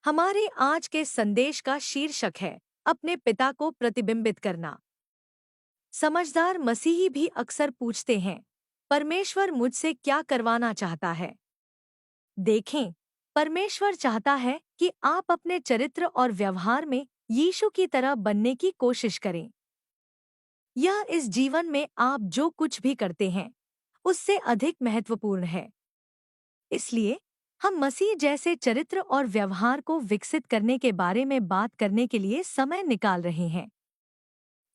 हमारे आज के संदेश का शीर्षक है अपने पिता को प्रतिबिंबित करना। समझदार मसीही भी अक्सर पूछते हैं, परमेश्वर मुझसे क्या करवाना चाहता है? देखें, परमेश्वर चाहता है कि आप अपने चरित्र और व्यवहार में यीशु की तरह बनने की कोशिश करें। यह इस जीवन में आप जो कुछ भी करते हैं, उससे अधिक महत्वपूर्ण है। इसलिए हम मसीह जैसे चरित्र और व्यवहार को विकसित करने के बारे में बात करने के लिए समय निकाल रहे हैं।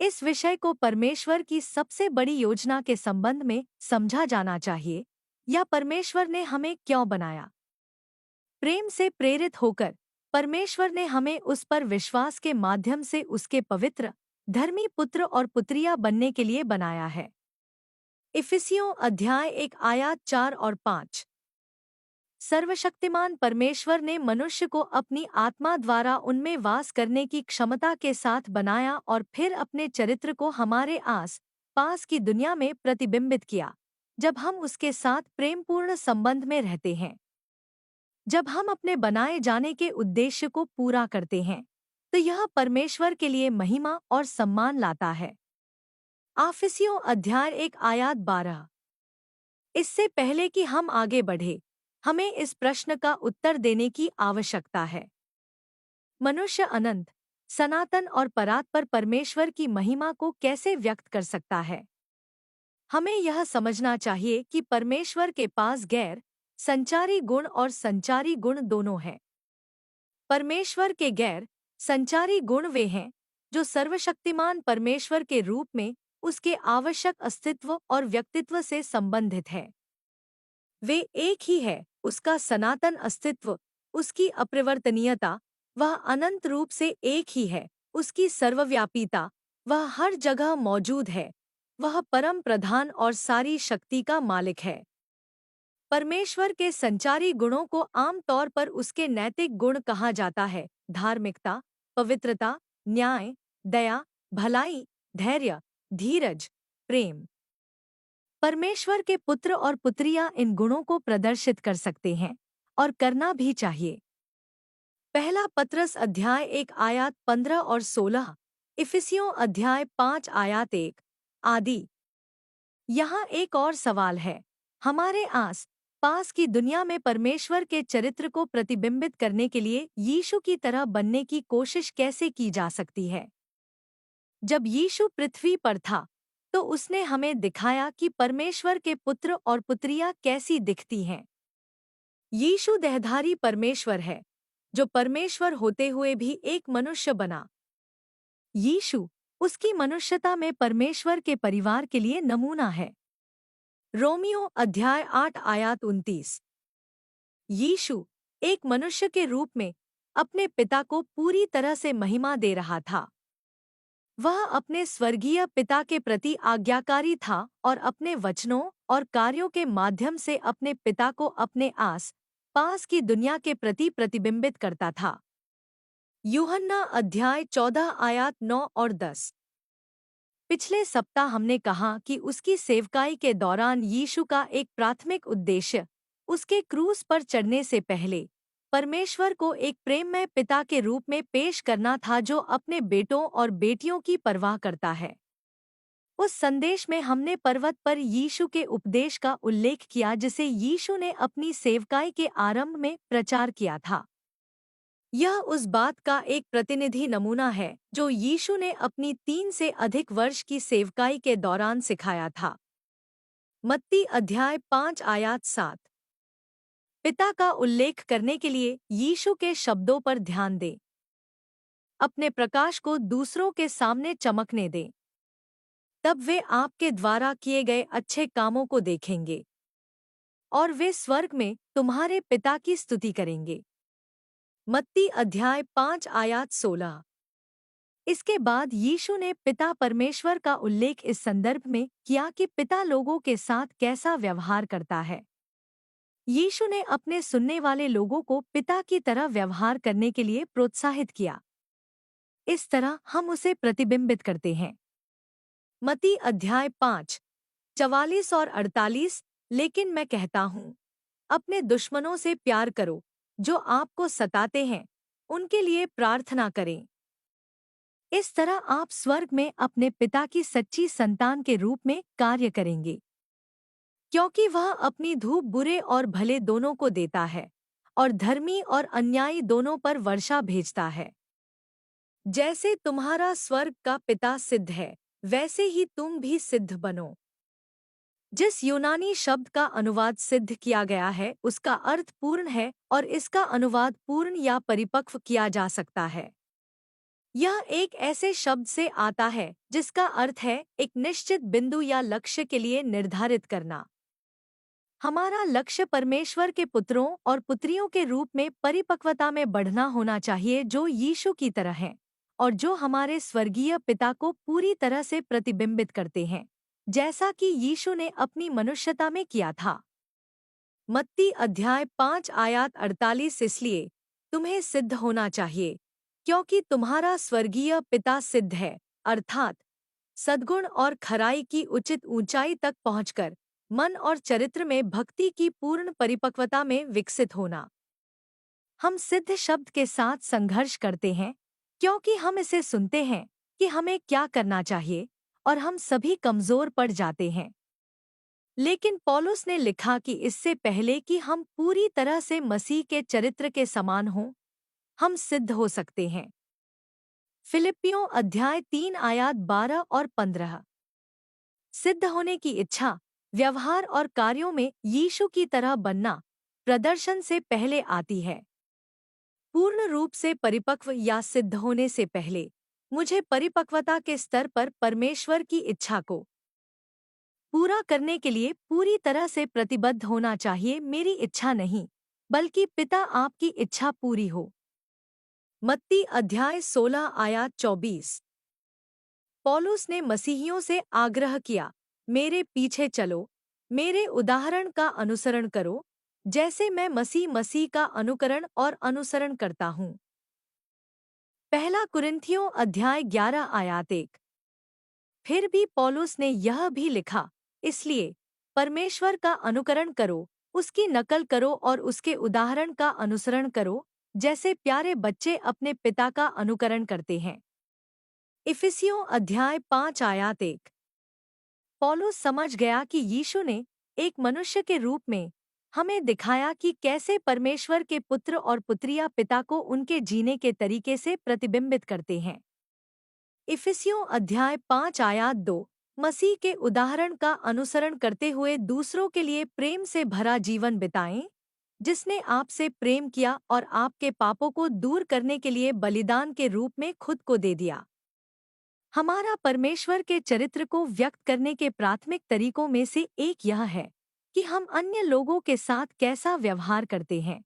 इस विषय को परमेश्वर की सबसे बड़ी योजना के संबंध में समझा जाना चाहिए, या परमेश्वर ने हमें क्यों बनाया। प्रेम से प्रेरित होकर परमेश्वर ने हमें उस पर विश्वास के माध्यम से उसके पवित्र, धर्मी पुत्र और पुत्रियां बनने के लिए बनाया है। इफिसियों अध्याय 1 आयत 4 और 5। सर्वशक्तिमान परमेश्वर ने मनुष्य को अपनी आत्मा द्वारा उनमें वास करने की क्षमता के साथ बनाया और फिर अपने चरित्र को हमारे आस पास की दुनिया में प्रतिबिंबित किया, जब हम उसके साथ प्रेमपूर्ण संबंध में रहते हैं। जब हम अपने बनाए जाने के उद्देश्य को पूरा करते हैं, तो यह परमेश्वर के लिए महिमा और सम्मान लाता है। आफिसियों अध्याय 1 आयत 12। इससे पहले कि हम आगे बढ़े, हमें इस प्रश्न का उत्तर देने की आवश्यकता है। मनुष्य अनंत, सनातन और परात्पर परमेश्वर की महिमा को कैसे व्यक्त कर सकता है? हमें यह समझना चाहिए कि परमेश्वर के पास गैर संचारी गुण और संचारी गुण दोनों हैं। परमेश्वर के गैर संचारी गुण वे हैं जो सर्वशक्तिमान परमेश्वर के रूप में उसके आवश्यक अस्तित्व और व्यक्तित्व से संबंधित है। वे एक ही है, उसका सनातन अस्तित्व, उसकी अपरिवर्तनीयता, वह अनंत रूप से एक ही है, उसकी सर्वव्यापीता, वह हर जगह मौजूद है, वह परम प्रधान और सारी शक्ति का मालिक है। परमेश्वर के संचारी गुणों को आम तौर पर उसके नैतिक गुण कहा जाता है: धार्मिकता, पवित्रता, न्याय, दया, भलाई, धैर्य, धीरज, प्रेम। परमेश्वर के पुत्र और पुत्रियां इन गुणों को प्रदर्शित कर सकते हैं और करना भी चाहिए। पहला पत्रस अध्याय 1 आयत 15 और 16, इफिसियों अध्याय 5 आयत 1 आदि। यहाँ एक और सवाल है, हमारे आस पास की दुनिया में परमेश्वर के चरित्र को प्रतिबिंबित करने के लिए यीशु की तरह बनने की कोशिश कैसे की जा सकती है? जब यीशु पृथ्वी पर था, तो उसने हमें दिखाया कि परमेश्वर के पुत्र और पुत्रियां कैसी दिखती हैं। यीशु देहधारी परमेश्वर है, जो परमेश्वर होते हुए भी एक मनुष्य बना। यीशु उसकी मनुष्यता में परमेश्वर के परिवार के लिए नमूना है। रोमियो अध्याय 8 आयत 29। यीशु एक मनुष्य के रूप में अपने पिता को पूरी तरह से महिमा दे रहा था। वह अपने स्वर्गीय पिता के प्रति आज्ञाकारी था और अपने वचनों और कार्यों के माध्यम से अपने पिता को अपने आस पास की दुनिया के प्रति प्रतिबिंबित करता था। यूहन्ना अध्याय 14 आयत 9 और 10। पिछले सप्ताह हमने कहा कि उसकी सेवकाई के दौरान यीशु का एक प्राथमिक उद्देश्य उसके क्रूस पर चढ़ने से पहले परमेश्वर को एक प्रेममय पिता के रूप में पेश करना था, जो अपने बेटों और बेटियों की परवाह करता है। उस संदेश में हमने पर्वत पर यीशु के उपदेश का उल्लेख किया, जिसे यीशु ने अपनी सेवकाई के आरंभ में प्रचार किया था। यह उस बात का एक प्रतिनिधि नमूना है जो यीशु ने अपनी 3 से अधिक वर्ष की सेवकाई के दौरान सिखाया था। मत्ती अध्याय 5 आयत 7। पिता का उल्लेख करने के लिए यीशु के शब्दों पर ध्यान दें। अपने प्रकाश को दूसरों के सामने चमकने दें, तब वे आपके द्वारा किए गए अच्छे कामों को देखेंगे और वे स्वर्ग में तुम्हारे पिता की स्तुति करेंगे। मत्ती अध्याय 5 आयत 16। इसके बाद यीशु ने पिता परमेश्वर का उल्लेख इस संदर्भ में किया कि पिता लोगों के साथ कैसा व्यवहार करता है। यीशु ने अपने सुनने वाले लोगों को पिता की तरह व्यवहार करने के लिए प्रोत्साहित किया। इस तरह हम उसे प्रतिबिंबित करते हैं। मत्ती अध्याय 5 44 और 48। लेकिन मैं कहता हूँ, अपने दुश्मनों से प्यार करो, जो आपको सताते हैं, उनके लिए प्रार्थना करें। इस तरह आप स्वर्ग में अपने पिता की सच्ची संतान के रूप में कार्य करेंगे, क्योंकि वह अपनी धूप बुरे और भले दोनों को देता है और धर्मी और अन्यायी दोनों पर वर्षा भेजता है। जैसे तुम्हारा स्वर्ग का पिता सिद्ध है, वैसे ही तुम भी सिद्ध बनो। जिस यूनानी शब्द का अनुवाद सिद्ध किया गया है उसका अर्थ पूर्ण है और इसका अनुवाद पूर्ण या परिपक्व किया जा सकता है। यह एक ऐसे शब्द से आता है जिसका अर्थ है एक निश्चित बिंदु या लक्ष्य के लिए निर्धारित करना। हमारा लक्ष्य परमेश्वर के पुत्रों और पुत्रियों के रूप में परिपक्वता में बढ़ना होना चाहिए, जो यीशु की तरह हैं और जो हमारे स्वर्गीय पिता को पूरी तरह से प्रतिबिंबित करते हैं, जैसा कि यीशु ने अपनी मनुष्यता में किया था। मत्ती अध्याय 5 आयत 48। इसलिए तुम्हें सिद्ध होना चाहिए, क्योंकि तुम्हारा स्वर्गीय पिता सिद्ध है, अर्थात सद्गुण और खराई की उचित ऊंचाई तक पहुंचकर मन और चरित्र में भक्ति की पूर्ण परिपक्वता में विकसित होना। हम सिद्ध शब्द के साथ संघर्ष करते हैं, क्योंकि हम इसे सुनते हैं कि हमें क्या करना चाहिए और हम सभी कमजोर पड़ जाते हैं। लेकिन पौलुस ने लिखा कि इससे पहले कि हम पूरी तरह से मसीह के चरित्र के समान हों, हम सिद्ध हो सकते हैं। फिलिप्पियों अध्याय 3 आयत 12 और 15। सिद्ध होने की इच्छा व्यवहार और कार्यों में यीशु की तरह बनना प्रदर्शन से पहले आती है। पूर्ण रूप से परिपक्व या सिद्ध होने से पहले मुझे परिपक्वता के स्तर पर परमेश्वर की इच्छा को पूरा करने के लिए पूरी तरह से प्रतिबद्ध होना चाहिए। मेरी इच्छा नहीं, बल्कि पिता आपकी इच्छा पूरी हो। मत्ती अध्याय 16 आयत 24। पौलुस ने मसीहियों से आग्रह किया, मेरे पीछे चलो, मेरे उदाहरण का अनुसरण करो, जैसे मैं मसीह का अनुकरण और अनुसरण करता हूँ। पहला कुरिन्थियों अध्याय 11 आयत 1। फिर भी पौलुस ने यह भी लिखा, इसलिए परमेश्वर का अनुकरण करो, उसकी नकल करो और उसके उदाहरण का अनुसरण करो, जैसे प्यारे बच्चे अपने पिता का अनुकरण करते हैं। इफिसियों अध्याय 5 आयत 1। पौलुस समझ गया कि यीशु ने एक मनुष्य के रूप में हमें दिखाया कि कैसे परमेश्वर के पुत्र और पुत्रियां पिता को उनके जीने के तरीके से प्रतिबिंबित करते हैं। इफिसियों अध्याय 5 आयत 2। मसीह के उदाहरण का अनुसरण करते हुए दूसरों के लिए प्रेम से भरा जीवन बिताएं, जिसने आपसे प्रेम किया और आपके पापों को दूर करने के लिए बलिदान के रूप में खुद को दे दिया। हमारा परमेश्वर के चरित्र को व्यक्त करने के प्राथमिक तरीकों में से एक यह है कि हम अन्य लोगों के साथ कैसा व्यवहार करते हैं।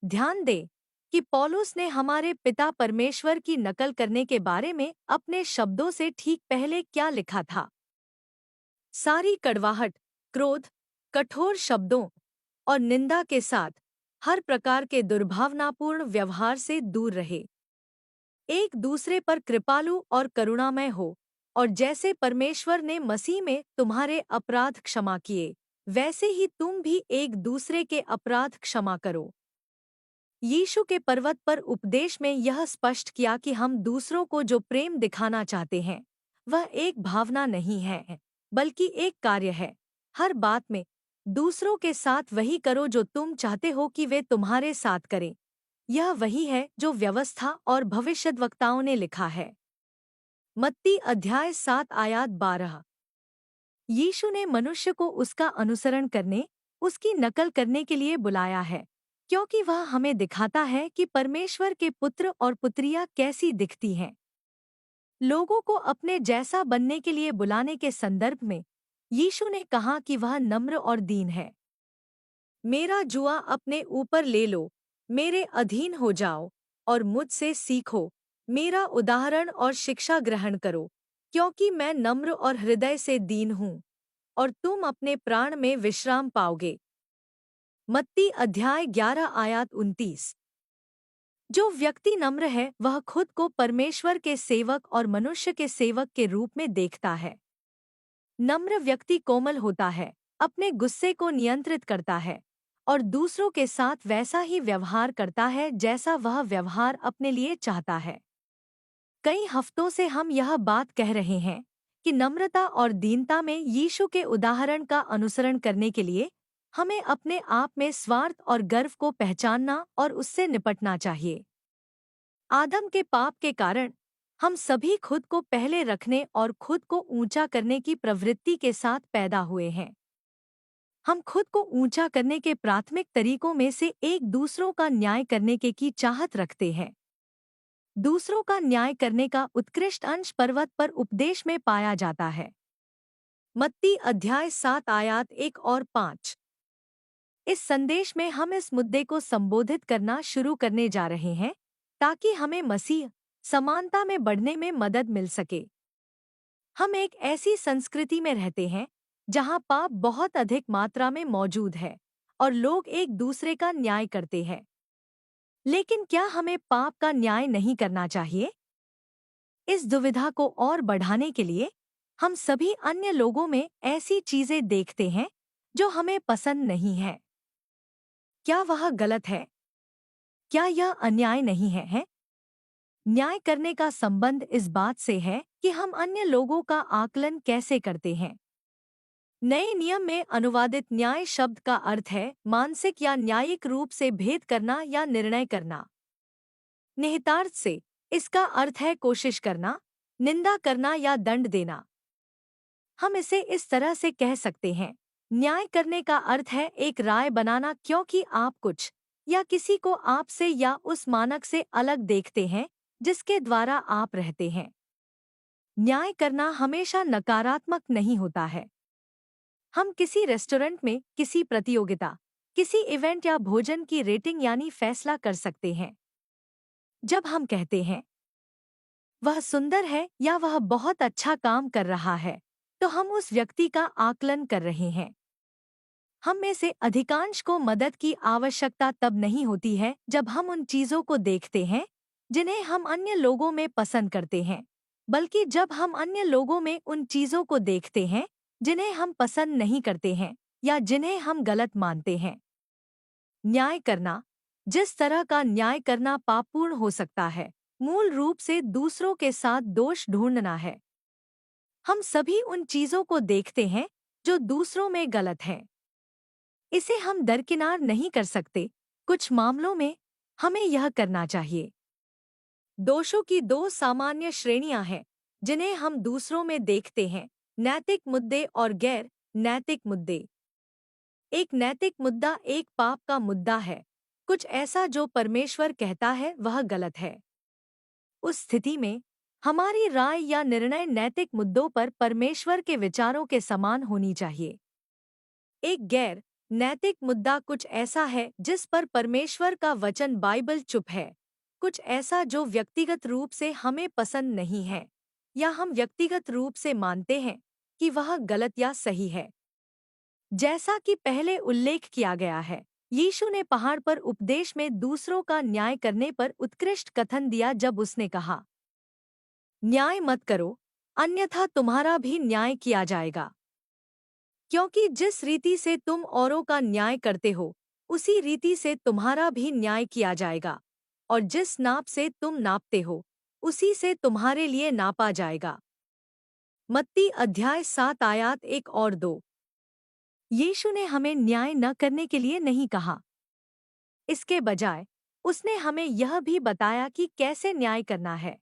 ध्यान दें कि पौलुस ने हमारे पिता परमेश्वर की नकल करने के बारे में अपने शब्दों से ठीक पहले क्या लिखा था। सारी कड़वाहट, क्रोध, कठोर शब्दों और निंदा के साथ हर प्रकार के दुर्भावनापूर्ण व्यवहार से दूर रहे। एक दूसरे पर कृपालु और करुणामय हो, और जैसे परमेश्वर ने मसीह में तुम्हारे अपराध क्षमा किए, वैसे ही तुम भी एक दूसरे के अपराध क्षमा करो। यीशु के पर्वत पर उपदेश में यह स्पष्ट किया कि हम दूसरों को जो प्रेम दिखाना चाहते हैं, वह एक भावना नहीं है, बल्कि एक कार्य है। हर बात में दूसरों के साथ वही करो जो तुम चाहते हो कि वे तुम्हारे साथ करें। यह वही है जो व्यवस्था और भविष्यद्वक्ताओं ने लिखा है। मत्ती अध्याय 7 आयत 12। यीशु ने मनुष्य को उसका अनुसरण करने, उसकी नकल करने के लिए बुलाया है, क्योंकि वह हमें दिखाता है कि परमेश्वर के पुत्र और पुत्रियां कैसी दिखती हैं। लोगों को अपने जैसा बनने के लिए बुलाने के संदर्भ में यीशु ने कहा कि वह नम्र और दीन है। मेरा जुआ अपने ऊपर ले लो, मेरे अधीन हो जाओ और मुझसे सीखो, मेरा उदाहरण और शिक्षा ग्रहण करो, क्योंकि मैं नम्र और हृदय से दीन हूँ, और तुम अपने प्राण में विश्राम पाओगे। मत्ती अध्याय 11 आयत 29। जो व्यक्ति नम्र है वह खुद को परमेश्वर के सेवक और मनुष्य के सेवक के रूप में देखता है। नम्र व्यक्ति कोमल होता है, अपने गुस्से को नियंत्रित करता है और दूसरों के साथ वैसा ही व्यवहार करता है जैसा वह व्यवहार अपने लिए चाहता है। कई हफ्तों से हम यह बात कह रहे हैं कि नम्रता और दीनता में यीशु के उदाहरण का अनुसरण करने के लिए हमें अपने आप में स्वार्थ और गर्व को पहचानना और उससे निपटना चाहिए। आदम के पाप के कारण हम सभी खुद को पहले रखने और खुद को ऊंचा करने की प्रवृत्ति के साथ पैदा हुए हैं। हम खुद को ऊंचा करने के प्राथमिक तरीकों में से एक दूसरों का न्याय करने के की चाहत रखते हैं। दूसरों का न्याय करने का उत्कृष्ट अंश पर्वत पर उपदेश में पाया जाता है। मत्ती अध्याय 7 आयात 1 और 5। इस संदेश में हम इस मुद्दे को संबोधित करना शुरू करने जा रहे हैं ताकि हमें मसीह समानता में बढ़ने में मदद मिल सके। हम एक ऐसी संस्कृति में रहते हैं जहां पाप बहुत अधिक मात्रा में मौजूद है और लोग एक दूसरे का न्याय करते हैं। लेकिन क्या हमें पाप का न्याय नहीं करना चाहिए? इस दुविधा को और बढ़ाने के लिए हम सभी अन्य लोगों में ऐसी चीजें देखते हैं जो हमें पसंद नहीं है। क्या वह गलत है? क्या यह अन्याय नहीं है? न्याय करने का संबंध इस बात से है कि हम अन्य लोगों का आकलन कैसे करते हैं। नए नियम में अनुवादित न्याय शब्द का अर्थ है मानसिक या न्यायिक रूप से भेद करना या निर्णय करना। निहितार्थ से इसका अर्थ है कोशिश करना, निंदा करना या दंड देना। हम इसे इस तरह से कह सकते हैं, न्याय करने का अर्थ है एक राय बनाना क्योंकि आप कुछ या किसी को आपसे या उस मानक से अलग देखते हैं जिसके द्वारा आप रहते हैं। न्याय करना हमेशा नकारात्मक नहीं होता है। हम किसी रेस्टोरेंट में किसी प्रतियोगिता, किसी इवेंट या भोजन की रेटिंग यानी फैसला कर सकते हैं। जब हम कहते हैं वह सुंदर है या वह बहुत अच्छा काम कर रहा है, तो हम उस व्यक्ति का आकलन कर रहे हैं। हम में से अधिकांश को मदद की आवश्यकता तब नहीं होती है जब हम उन चीजों को देखते हैं जिन्हें हम अन्य लोगों में पसंद करते हैं, बल्कि जब हम अन्य लोगों में उन चीजों को देखते हैं जिन्हें हम पसंद नहीं करते हैं या जिन्हें हम गलत मानते हैं। न्याय करना, जिस तरह का न्याय करना पापपूर्ण हो सकता है, मूल रूप से दूसरों के साथ दोष ढूंढना है। हम सभी उन चीजों को देखते हैं जो दूसरों में गलत हैं। इसे हम दरकिनार नहीं कर सकते। कुछ मामलों में हमें यह करना चाहिए। दोषों की दो सामान्य श्रेणियां हैं जिन्हें हम दूसरों में देखते हैं, नैतिक मुद्दे और गैर नैतिक मुद्दे। एक नैतिक मुद्दा एक पाप का मुद्दा है, कुछ ऐसा जो परमेश्वर कहता है वह गलत है। उस स्थिति में हमारी राय या निर्णय नैतिक मुद्दों पर परमेश्वर के विचारों के समान होनी चाहिए। एक गैर नैतिक मुद्दा कुछ ऐसा है जिस पर परमेश्वर का वचन बाइबल चुप है, कुछ ऐसा जो व्यक्तिगत रूप से हमें पसंद नहीं है या हम व्यक्तिगत रूप से मानते हैं कि वह गलत या सही है। जैसा कि पहले उल्लेख किया गया है, यीशु ने पहाड़ पर उपदेश में दूसरों का न्याय करने पर उत्कृष्ट कथन दिया जब उसने कहा, न्याय मत करो, अन्यथा तुम्हारा भी न्याय किया जाएगा। क्योंकि जिस रीति से तुम औरों का न्याय करते हो, उसी रीति से तुम्हारा भी न्याय किया जाएगा, और जिस नाप से तुम नापते हो, उसी से तुम्हारे लिए नापा जाएगा। मत्ती अध्याय 7 आयात 1 और 2। यीशु ने हमें न्याय न करने के लिए नहीं कहा। इसके बजाय उसने हमें यह भी बताया कि कैसे न्याय करना है।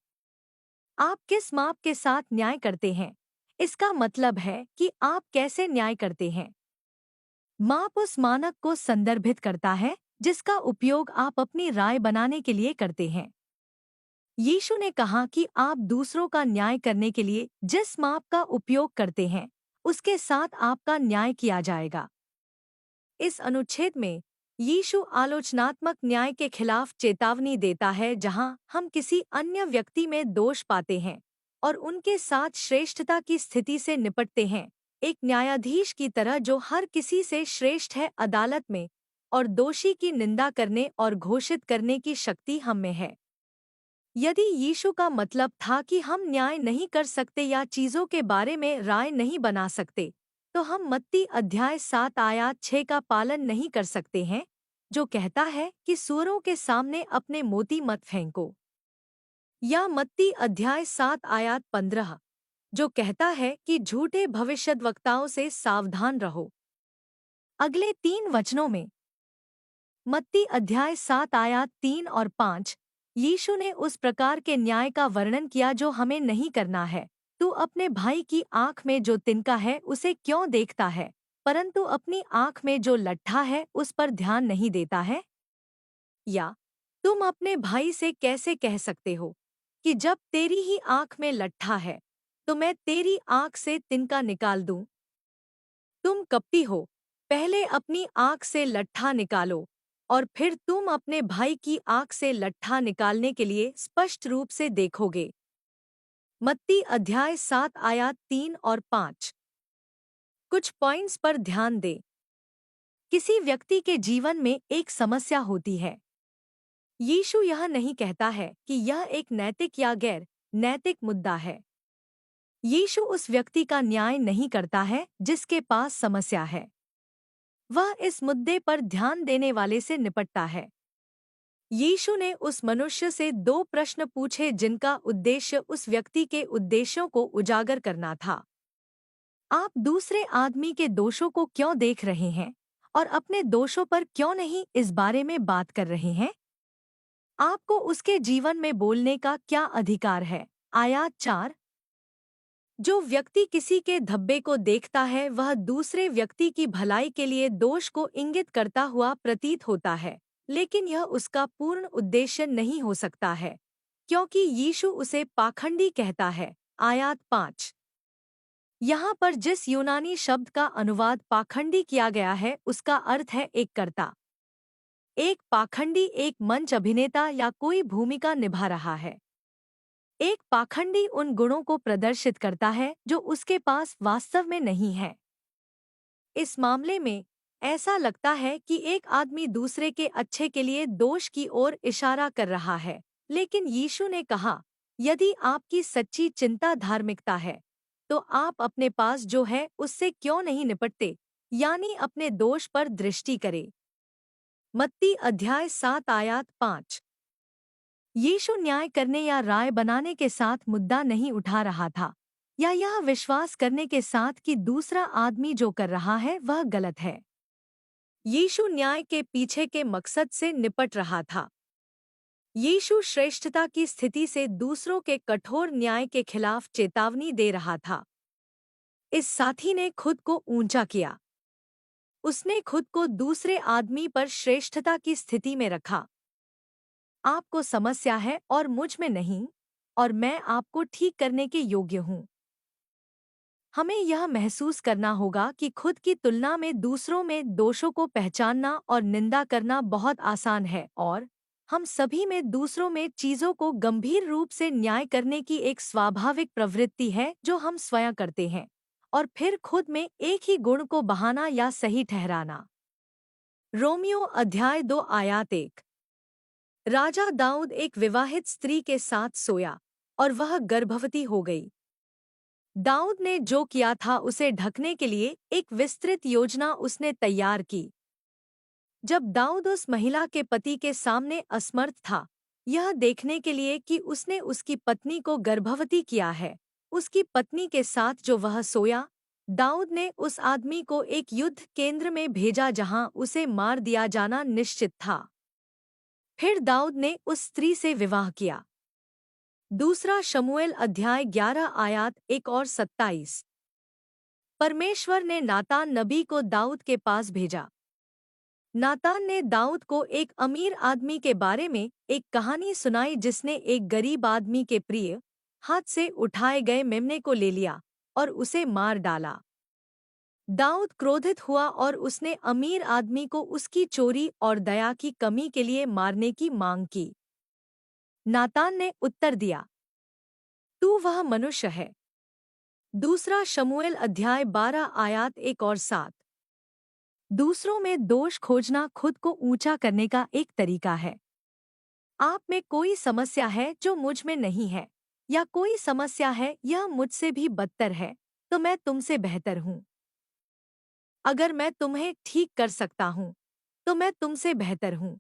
आप किस माप के साथ न्याय करते हैं, इसका मतलब है कि आप कैसे न्याय करते हैं। माप उस मानक को संदर्भित करता है जिसका उपयोग आप अपनी राय बनाने के लिए करते हैं। यीशु ने कहा कि आप दूसरों का न्याय करने के लिए जिस माप का उपयोग करते हैं, उसके साथ आपका न्याय किया जाएगा। इस अनुच्छेद में यीशु आलोचनात्मक न्याय के खिलाफ चेतावनी देता है, जहां हम किसी अन्य व्यक्ति में दोष पाते हैं और उनके साथ श्रेष्ठता की स्थिति से निपटते हैं, एक न्यायाधीश की तरह जो हर किसी से श्रेष्ठ है अदालत में, और दोषी की निंदा करने और घोषित करने की शक्ति हम में है। यदि यीशु का मतलब था कि हम न्याय नहीं कर सकते या चीजों के बारे में राय नहीं बना सकते, तो हम मत्ती अध्याय 7 आयत 6 का पालन नहीं कर सकते हैं, जो कहता है कि सूअरों के सामने अपने मोती मत फेंको, या मत्ती अध्याय 7 आयत 15, जो कहता है कि झूठे भविष्यद्वक्ताओं से सावधान रहो। अगले 3 वचनों में मत्ती अध्याय 7 आयत 3 और 5, यीशु ने उस प्रकार के न्याय का वर्णन किया जो हमें नहीं करना है। तू अपने भाई की आंख में जो तिनका है उसे क्यों देखता है, परंतु अपनी आंख में जो लट्ठा है उस पर ध्यान नहीं देता है? या तुम अपने भाई से कैसे कह सकते हो कि जब तेरी ही आंख में लट्ठा है तो मैं तेरी आंख से तिनका निकाल दूं? तुम कपटी हो, पहले अपनी आंख से लट्ठा निकालो, और फिर तुम अपने भाई की आंख से लट्ठा निकालने के लिए स्पष्ट रूप से देखोगे। मत्ती अध्याय 7 आयत 3 और 5। कुछ पॉइंट्स पर ध्यान दें। किसी व्यक्ति के जीवन में एक समस्या होती है। यीशु यह नहीं कहता है कि यह एक नैतिक या गैर नैतिक मुद्दा है। यीशु उस व्यक्ति का न्याय नहीं करता है जिसके पास समस्या है। वह इस मुद्दे पर ध्यान देने वाले से निपटता है। यीशु ने उस मनुष्य से 2 प्रश्न पूछे जिनका उद्देश्य उस व्यक्ति के उद्देश्यों को उजागर करना था। आप दूसरे आदमी के दोषों को क्यों देख रहे हैं और अपने दोषों पर क्यों नहीं इस बारे में बात कर रहे हैं? आपको उसके जीवन में बोलने का क्या अधिकार है? आयत 4। जो व्यक्ति किसी के धब्बे को देखता है वह दूसरे व्यक्ति की भलाई के लिए दोष को इंगित करता हुआ प्रतीत होता है, लेकिन यह उसका पूर्ण उद्देश्य नहीं हो सकता है, क्योंकि यीशु उसे पाखंडी कहता है। आयत 5। यहाँ पर जिस यूनानी शब्द का अनुवाद पाखंडी किया गया है उसका अर्थ है एक कर्ता। एक पाखंडी एक मंच अभिनेता या कोई भूमिका निभा रहा है। एक पाखंडी उन गुणों को प्रदर्शित करता है जो उसके पास वास्तव में नहीं है। इस मामले में ऐसा लगता है कि एक आदमी दूसरे के अच्छे के लिए दोष की ओर इशारा कर रहा है, लेकिन यीशु ने कहा, यदि आपकी सच्ची चिंता धार्मिकता है, तो आप अपने पास जो है उससे क्यों नहीं निपटते, यानी अपने दोष पर दृष्टि करें। मत्ती अध्याय 7 आयत 5। यीशु न्याय करने या राय बनाने के साथ मुद्दा नहीं उठा रहा था, या यह विश्वास करने के साथ कि दूसरा आदमी जो कर रहा है वह गलत है। यीशु न्याय के पीछे के मकसद से निपट रहा था। यीशु श्रेष्ठता की स्थिति से दूसरों के कठोर न्याय के खिलाफ चेतावनी दे रहा था। इस साथी ने खुद को ऊंचा किया। उसने खुद को दूसरे आदमी पर श्रेष्ठता की स्थिति में रखा। आपको समस्या है और मुझ में नहीं, और मैं आपको ठीक करने के योग्य हूँ। हमें यह महसूस करना होगा कि खुद की तुलना में दूसरों में दोषों को पहचानना और निंदा करना बहुत आसान है, और हम सभी में दूसरों में चीज़ों को गंभीर रूप से न्याय करने की एक स्वाभाविक प्रवृत्ति है जो हम स्वयं करते हैं, और फिर खुद में एक ही गुण को बहाना या सही ठहराना। रोमियो अध्याय 2 आयत 1। राजा दाऊद एक विवाहित स्त्री के साथ सोया और वह गर्भवती हो गई। दाऊद ने जो किया था उसे ढकने के लिए एक विस्तृत योजना उसने तैयार की। जब दाऊद उस महिला के पति के सामने असमर्थ था, यह देखने के लिए कि उसने उसकी पत्नी को गर्भवती किया है, उसकी पत्नी के साथ जो वह सोया, दाऊद ने उस आदमी को एक युद्ध केंद्र में भेजा जहां उसे मार दिया जाना निश्चित था। फिर दाऊद ने उस स्त्री से विवाह किया। दूसरा शमूएल अध्याय 11 आयत 1 और 27। परमेश्वर ने नातान नबी को दाऊद के पास भेजा। नातान ने दाऊद को एक अमीर आदमी के बारे में एक कहानी सुनाई जिसने एक गरीब आदमी के प्रिय हाथ से उठाए गए मेमने को ले लिया और उसे मार डाला। दाऊद क्रोधित हुआ और उसने अमीर आदमी को उसकी चोरी और दया की कमी के लिए मारने की मांग की। नातान ने उत्तर दिया, तू वह मनुष्य है। दूसरा शमूएल अध्याय 12 आयत 1 और 7। दूसरों में दोष खोजना खुद को ऊंचा करने का एक तरीका है। आप में कोई समस्या है जो मुझ में नहीं है, या कोई समस्या है यह मुझसे भी बदतर है, तो मैं तुमसे बेहतर हूँ। अगर मैं तुम्हें ठीक कर सकता हूँ, तो मैं तुमसे बेहतर हूँ।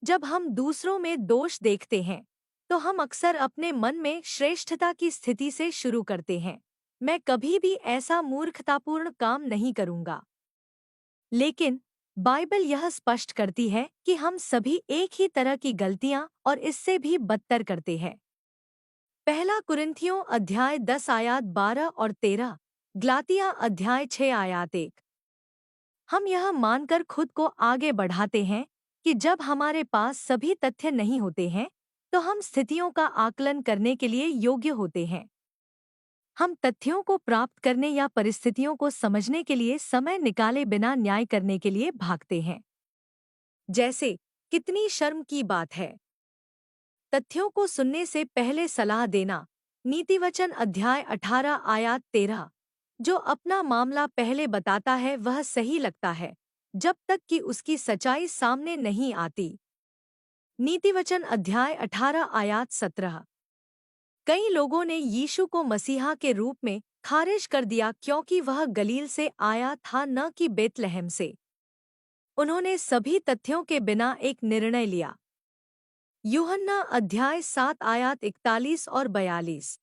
जब हम दूसरों में दोष देखते हैं, तो हम अक्सर अपने मन में श्रेष्ठता की स्थिति से शुरू करते हैं। मैं कभी भी ऐसा मूर्खतापूर्ण काम नहीं करूँगा। लेकिन बाइबल यह स्पष्ट करती है कि हम सभी एक ही तरह की गलतियां और इससे भी बदतर करते हैं। पहला कुरिन्थियों अध्याय 10 आयात 12 और 13, गलातिया अध्याय 6 आयात 1। हम यह मानकर खुद को आगे बढ़ाते हैं कि जब हमारे पास सभी तथ्य नहीं होते हैं, तो हम स्थितियों का आकलन करने के लिए योग्य होते हैं। हम तथ्यों को प्राप्त करने या परिस्थितियों को समझने के लिए समय निकाले बिना न्याय करने के लिए भागते हैं। जैसे, कितनी शर्म की बात है तथ्यों को सुनने से पहले सलाह देना। नीतिवचन अध्याय 18 आयात 13। जो अपना मामला पहले बताता है वह सही लगता है, जब तक कि उसकी सच्चाई सामने नहीं आती। नीतिवचन अध्याय 18 आयात 17। कई लोगों ने यीशु को मसीहा के रूप में खारिज कर दिया क्योंकि वह गलील से आया था, न कि बेतलहम से। उन्होंने सभी तथ्यों के बिना एक निर्णय लिया। यूहन्ना अध्याय 7 आयात 41 और 42।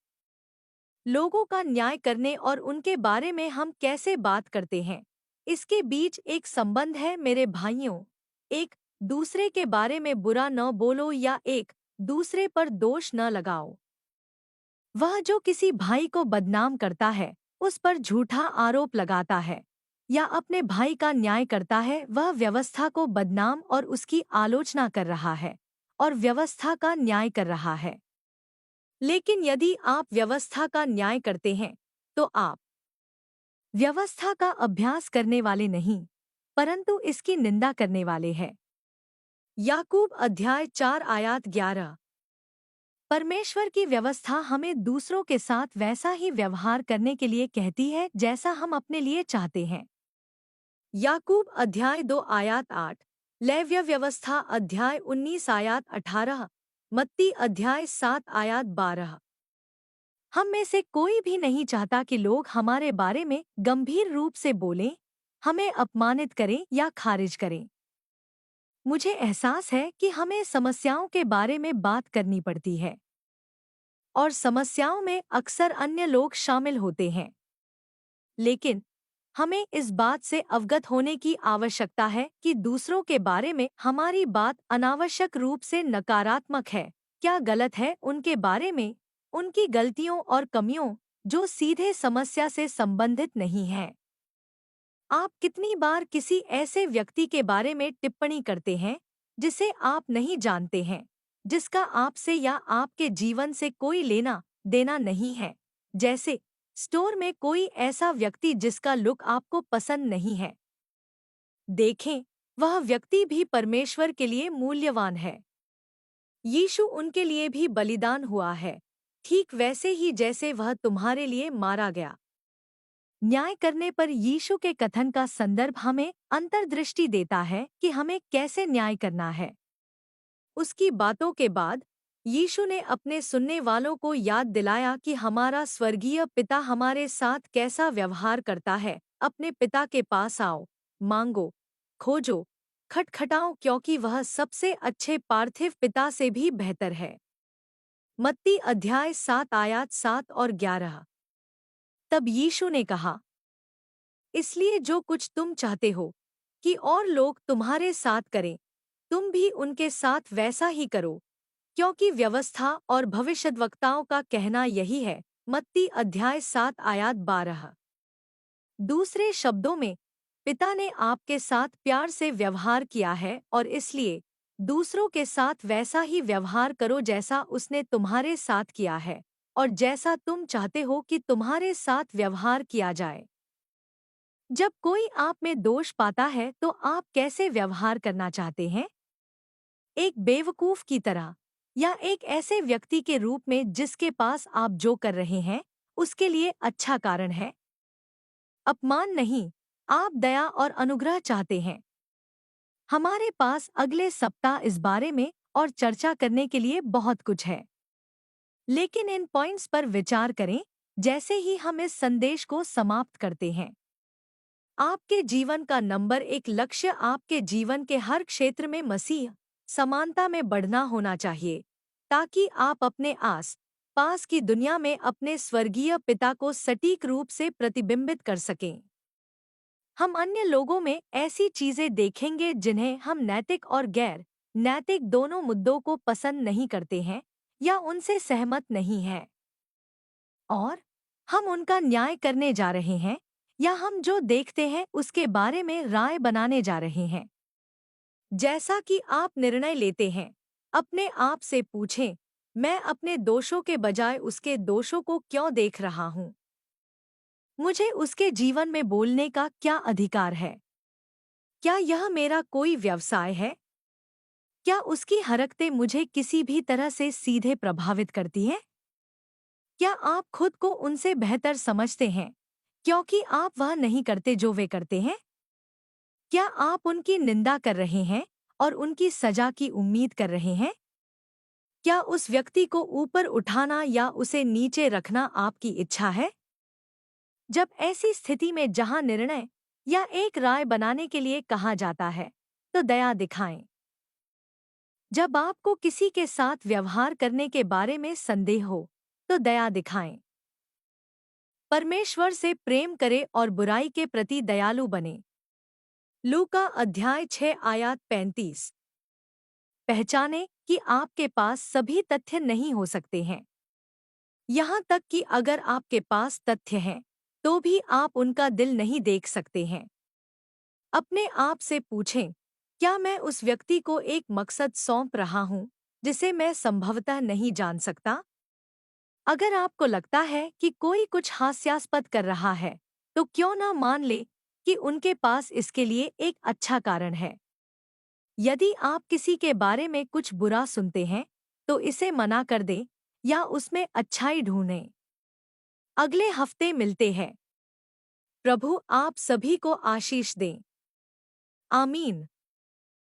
लोगों का न्याय करने और उनके बारे में हम कैसे बात करते हैं, इसके बीच एक संबंध है मेरे भाइयों। एक दूसरे के बारे में बुरा न बोलो या एक दूसरे पर दोष न लगाओ। वह जो किसी भाई को बदनाम करता है, उस पर झूठा आरोप लगाता है या अपने भाई का न्याय करता है, वह व्यवस्था को बदनाम और उसकी आलोचना कर रहा है और व्यवस्था का न्याय कर रहा है। लेकिन यदि आप व्यवस्था का न्याय करते हैं, तो आप व्यवस्था का अभ्यास करने वाले नहीं, परंतु इसकी निंदा करने वाले हैं। याकूब अध्याय 4 आयात 11। परमेश्वर की व्यवस्था हमें दूसरों के साथ वैसा ही व्यवहार करने के लिए कहती है जैसा हम अपने लिए चाहते हैं। याकूब अध्याय 2 आयात 8, लेव्य व्यवस्था अध्याय 19 आयात 18, मत्ती अध्याय 7 आयात 12। हम में से कोई भी नहीं चाहता कि लोग हमारे बारे में गंभीर रूप से बोलें, हमें अपमानित करें या खारिज करें। मुझे एहसास है कि हमें समस्याओं के बारे में बात करनी पड़ती है और समस्याओं में अक्सर अन्य लोग शामिल होते हैं। लेकिन हमें इस बात से अवगत होने की आवश्यकता है कि दूसरों के बारे में हमारी बात अनावश्यक रूप से नकारात्मक है, क्या गलत है उनके बारे में, उनकी गलतियों और कमियों जो सीधे समस्या से संबंधित नहीं हैं। आप कितनी बार किसी ऐसे व्यक्ति के बारे में टिप्पणी करते हैं जिसे आप नहीं जानते हैं, जिसका आपसे या आपके जीवन से कोई लेना देना नहीं है? जैसे स्टोर में कोई ऐसा व्यक्ति जिसका लुक आपको पसंद नहीं है। देखें, वह व्यक्ति भी परमेश्वर के लिए मूल्यवान है। यीशु उनके लिए भी बलिदान हुआ है, ठीक वैसे ही जैसे वह तुम्हारे लिए मारा गया। न्याय करने पर यीशु के कथन का संदर्भ हमें अंतर्दृष्टि देता है कि हमें कैसे न्याय करना है। उसकी बातों के बाद यीशु ने अपने सुनने वालों को याद दिलाया कि हमारा स्वर्गीय पिता हमारे साथ कैसा व्यवहार करता है। अपने पिता के पास आओ, मांगो, खोजो, खटखटाओ, क्योंकि वह सबसे अच्छे पार्थिव पिता से भी बेहतर है। मत्ती अध्याय 7 आयात 7 और 11। तब यीशु ने कहा, इसलिए जो कुछ तुम चाहते हो कि और लोग तुम्हारे साथ करें, तुम भी उनके साथ वैसा ही करो, क्योंकि व्यवस्था और भविष्यद्वक्ताओं का कहना यही है। मत्ती अध्याय 7 आयात 12। दूसरे शब्दों में, पिता ने आपके साथ प्यार से व्यवहार किया है और इसलिए दूसरों के साथ वैसा ही व्यवहार करो जैसा उसने तुम्हारे साथ किया है और जैसा तुम चाहते हो कि तुम्हारे साथ व्यवहार किया जाए। जब कोई आप में दोष पाता है तो आप कैसे व्यवहार करना चाहते हैं? एक बेवकूफ की तरह या एक ऐसे व्यक्ति के रूप में जिसके पास आप जो कर रहे हैं उसके लिए अच्छा कारण है? अपमान नहीं, आप दया और अनुग्रह चाहते हैं। हमारे पास अगले सप्ताह इस बारे में और चर्चा करने के लिए बहुत कुछ है, लेकिन इन पॉइंट्स पर विचार करें जैसे ही हम इस संदेश को समाप्त करते हैं। आपके जीवन का नंबर एक लक्ष्य आपके जीवन के हर क्षेत्र में मसीह समानता में बढ़ना होना चाहिए, ताकि आप अपने आस पास की दुनिया में अपने स्वर्गीय पिता को सटीक रूप से प्रतिबिंबित कर सकें। हम अन्य लोगों में ऐसी चीजें देखेंगे जिन्हें हम नैतिक और गैर नैतिक दोनों मुद्दों को पसंद नहीं करते हैं या उनसे सहमत नहीं हैं, और हम उनका न्याय करने जा रहे हैं या हम जो देखते हैं उसके बारे में राय बनाने जा रहे हैं। जैसा कि आप निर्णय लेते हैं, अपने आप से पूछें, मैं अपने दोषों के बजाय उसके दोषों को क्यों देख रहा हूँ? मुझे उसके जीवन में बोलने का क्या अधिकार है? क्या यह मेरा कोई व्यवसाय है? क्या उसकी हरकतें मुझे किसी भी तरह से सीधे प्रभावित करती हैं? क्या आप खुद को उनसे बेहतर समझते हैं क्योंकि आप वह नहीं करते जो वे करते हैं? क्या आप उनकी निंदा कर रहे हैं और उनकी सजा की उम्मीद कर रहे हैं? क्या उस व्यक्ति को ऊपर उठाना या उसे नीचे रखना आपकी इच्छा है? जब ऐसी स्थिति में जहां निर्णय या एक राय बनाने के लिए कहा जाता है, तो दया दिखाएं। जब आपको किसी के साथ व्यवहार करने के बारे में संदेह हो, तो दया दिखाएं। परमेश्वर से प्रेम करें और बुराई के प्रति दयालु बने। लूका अध्याय 6 आयत 35। पहचानें कि आपके पास सभी तथ्य नहीं हो सकते हैं। यहाँ तक कि अगर आपके पास तथ्य हैं, तो भी आप उनका दिल नहीं देख सकते हैं। अपने आप से पूछें, क्या मैं उस व्यक्ति को एक मकसद सौंप रहा हूँ जिसे मैं संभवतः नहीं जान सकता? अगर आपको लगता है कि कोई कुछ हास्यास्पद कर रहा है, तो क्यों ना मान ले कि उनके पास इसके लिए एक अच्छा कारण है। यदि आप किसी के बारे में कुछ बुरा सुनते हैं, तो इसे मना कर दें या उसमें अच्छाई ढूंढें। अगले हफ्ते मिलते हैं। प्रभु आप सभी को आशीष दें। आमीन।